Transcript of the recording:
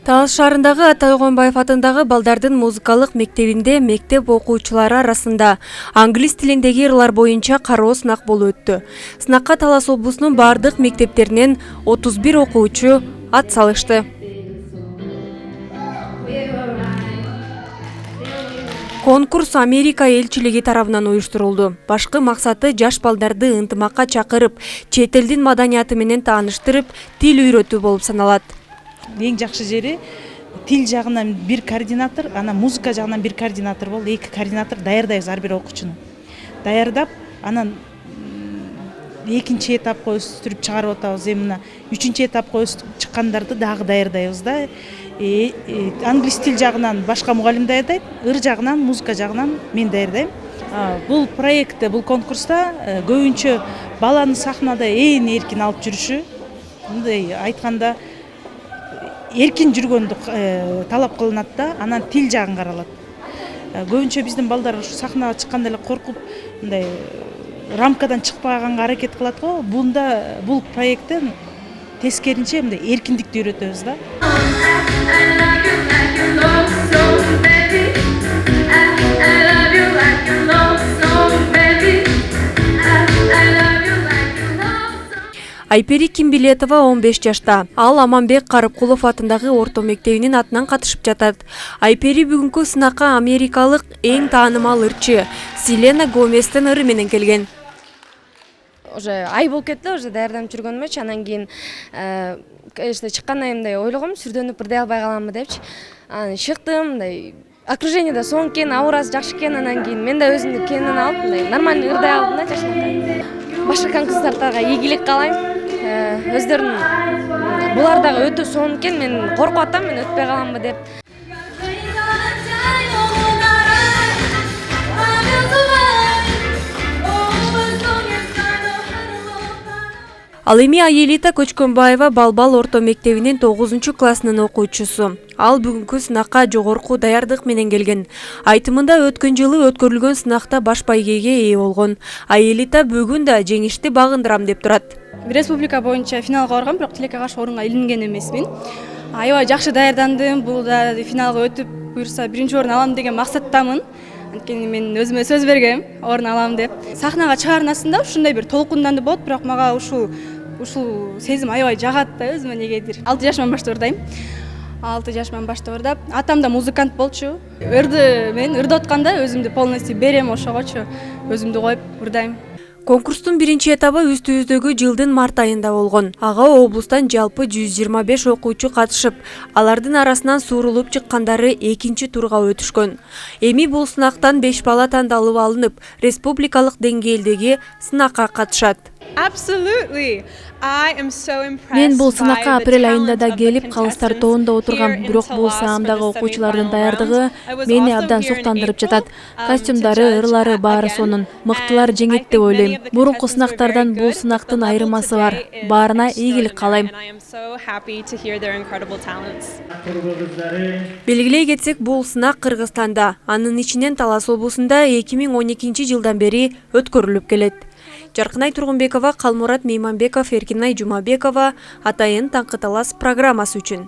Талас шаарындагы Атай Огонбаев атындагы балдардын музыкалык мектебинде мектеп окуучулары арасында англис тилиндеги ырлар боюнча кароо сынак болуп өттү. Сынакка Талас облусунун бардык мектептеринен 31 окуучу ат салышты. Конкурс Америка элчилиги тарабынан уюштурулду. Башкы максаты жаш балдарды ынтымакка чакырып, чет элдин маданияты менен тааныштырып, тил үйрөтүү болуп саналат. Эң жакшы жери тил жагынан бир координатор, анан музыка жагынан бир координатор болду. Эки координатор даярдайбыз ар бир окуучуну. Даярдап, анан экинчи этапка өстүрүп чыгарып атабыз. Эми мына үчүнчү этапка чыккандарды дагы даярдайбыз да. Англис тил жагынан башка мугалим даярдайт, ыр жагынан, музыка жагынан мен даярдайм. Бул проектте, бул конкурста көбүнчө баланы сахнада эң эркин алып жүрүшү, мындай айтканда эркин жүргөндү талап кылынат да, анан тил жагын каралат. Көбүнчө биздин балдар ушу сахнага чыкканда эле коркуп, мындай рамкадан чыкпаганга аракет кылат го. Бул проекттен тескеринче мындай эркиндикти үйрөтөбүз да. Айпери Кимбилетова 15 жашта. Ал Аманбек Карыпкулов атындагы орто мектебинин атынан катышып жатат. Айпери бүгүнкү сынакка америкалык эң таанымал ырчы Селена Гоместин ыры менен келген. Уже ай болуп кетти, уже даярданып жүргөнүмчү, анан кийин чыккандан кийин ойлогом, сүрдөнүп бирдей албай каламбы депчи. Анан чыктым, мындай окружениеде соң экен, аурасы жакшы экен, анан кийин мен да өзүмдү кенен алып, мындай нормальный ырдай алдым да жашынакай. Башка конкурстарга ийгилик каалайм. Өздөрүн булар дагы өтө сонун экен, мен коркуп атам, мен өтпөй каламбы деп. Ал эми Аелита Көчкөнбаева Балбал орто мектебинин 9-классынын окуучусу. Ал бүгүнкү сынакка жогорку даярдык менен келген. Айтымында өткөн жылы өткөрүлгөн сынакта баш байгеге ээ болгон. Аелита бүгүн да жеңишти багындырам деп турат. Республика боюнча финалга баргам, бирок тилекке каршы орунга илинген эмесмин. Аябай жакшы даярдандым. Бул да финалга өтүп, буюрса биринчи орун алам деген максаттамын. Анткени мен өзүмө сөз бергем, орун алам деп. Сахнага чыгарнасында ушундай бир толкунданды болот, бирок мага ушул сезим аябай жагат да өзүмө негедир. 6 жашыман баштап ырдайм. 6 жашыман баштап ырдап, атам да музыкант болчу. Мен ырдап атканда өзүмдү полностью берем, ошогочу өзүмдү коюп ырдайм. Конкурстун биринчи этабы үстүбүздөгү жылдын март айында болгон. Ага облустан жалпы 125 окуучу катышып, алардын арасынан суурулуп чыккандары экинчи турга өтүшкөн. Эми бул сынактан 5 бала тандалып алынып, республикалык деңгээлдеги сынакка катышат. Мен бул сынакка апрель айында да келип, калыстар тобунда отургам, бирок бул саамдагы окуучулардын даярдыгы мени абдан суктандырып жатат. Костюмдары, ырлары баары сонун, мыктылар жеңет деп ойлойм. Мурунку сынактардан бул сынактын айырмасы бар. Баарына ийгилик каалайм. Белгилей кетсек, бул сынак Кыргызстанда, анын ичинен Талас облусунда 2012 жылдан бери өткөрүлүп келет. Жаркынай Тургунбекова, Калмурат Мейманбеков, Эркинай Жумабекова, Атайын Таңкы Талас программасы үчүн.